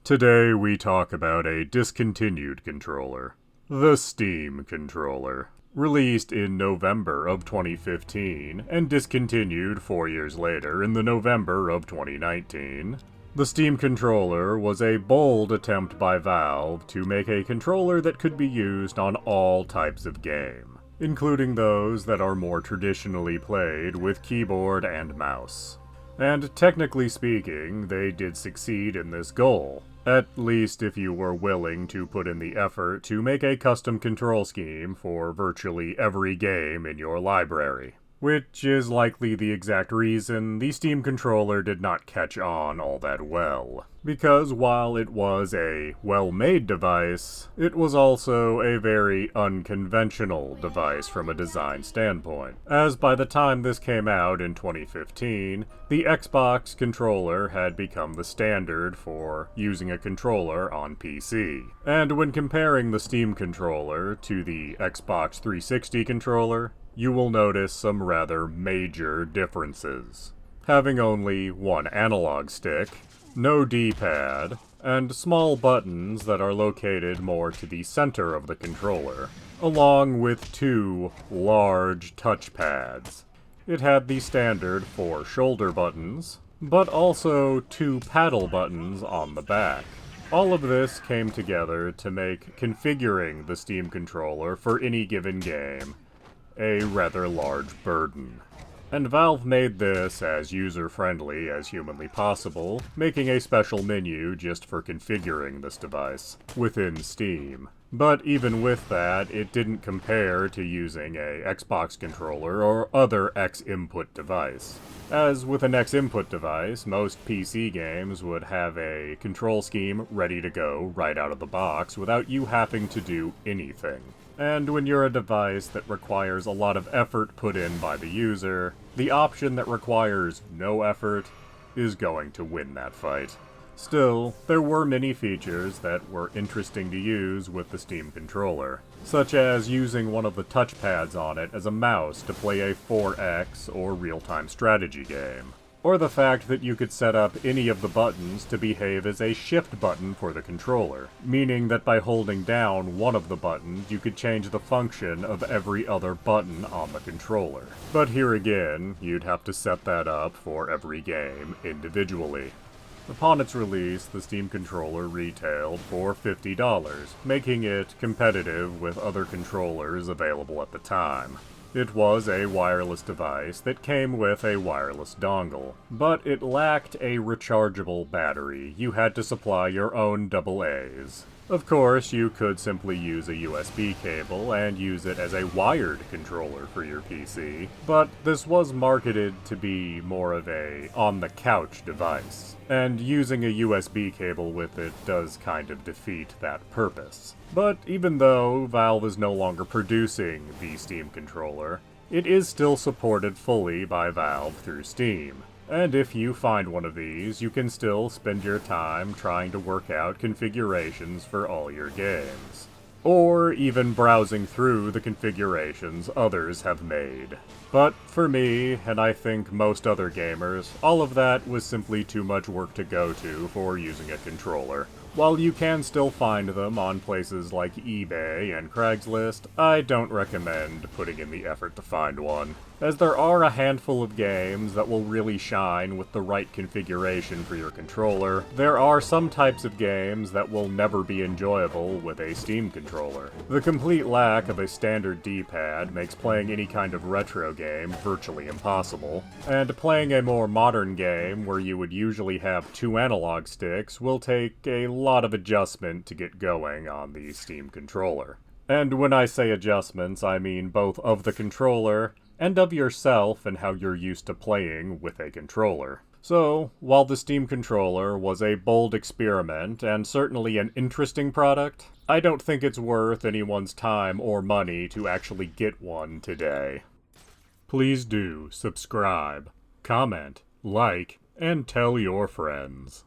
Today we talk about a discontinued controller, the Steam controller. Released in November of 2015 and discontinued 4 years later in the November of 2019. The Steam controller was a bold attempt by Valve to make a controller that could be used on all types of game, including those that are more traditionally played with keyboard and mouse. And technically speaking, they did succeed in this goal. At least if you were willing to put in the effort to make a custom control scheme for virtually every game in your library. Which is likely the exact reason the Steam controller did not catch on all that well. Because while it was a well-made device, it was also a very unconventional device from a design standpoint. As by the time this came out in 2015, the Xbox controller had become the standard for using a controller on PC. And when comparing the Steam controller to the Xbox 360 controller, you will notice some rather major differences. Having only one analog stick, no D-pad, and small buttons that are located more to the center of the controller, along with two large touchpads. It had the standard 4 shoulder buttons, but also 2 paddle buttons on the back. All of this came together to make configuring the Steam controller for any given game a rather large burden. And Valve made this as user-friendly as humanly possible, making a special menu just for configuring this device within Steam. But even with that, it didn't compare to using a Xbox controller or other X-input device. As with an X-input device, most PC games would have a control scheme ready to go right out of the box without you having to do anything. And when you're a device that requires a lot of effort put in by the user, the option that requires no effort is going to win that fight. Still, there were many features that were interesting to use with the Steam controller, such as using one of the touchpads on it as a mouse to play a 4X or real-time strategy game. Or the fact that you could set up any of the buttons to behave as a shift button for the controller, meaning that by holding down one of the buttons you could change the function of every other button on the controller. But here again, you'd have to set that up for every game individually. Upon its release, the Steam controller retailed for $50, making it competitive with other controllers available at the time. It was a wireless device that came with a wireless dongle, but it lacked a rechargeable battery. You had to supply your own AA's. Of course, you could simply use a USB cable and use it as a wired controller for your PC, but this was marketed to be more of a on-the-couch device, and using a USB cable with it does kind of defeat that purpose. But even though Valve is no longer producing the Steam controller, it is still supported fully by Valve through Steam. And if you find one of these, you can still spend your time trying to work out configurations for all your games. Or even browsing through the configurations others have made. But for me, and I think most other gamers, all of that was simply too much work to go to for using a controller. While you can still find them on places like eBay and Craigslist, I don't recommend putting in the effort to find one, as there are a handful of games that will really shine with the right configuration for your controller. There are some types of games that will never be enjoyable with a Steam controller. The complete lack of a standard D-pad makes playing any kind of retro game virtually impossible, and playing a more modern game where you would usually have 2 analog sticks will take a lot of adjustment to get going on the Steam controller. And when I say adjustments, I mean both of the controller and of yourself and how you're used to playing with a controller. So, while the Steam controller was a bold experiment and certainly an interesting product, I don't think it's worth anyone's time or money to actually get one today. Please do subscribe, comment, like, and tell your friends.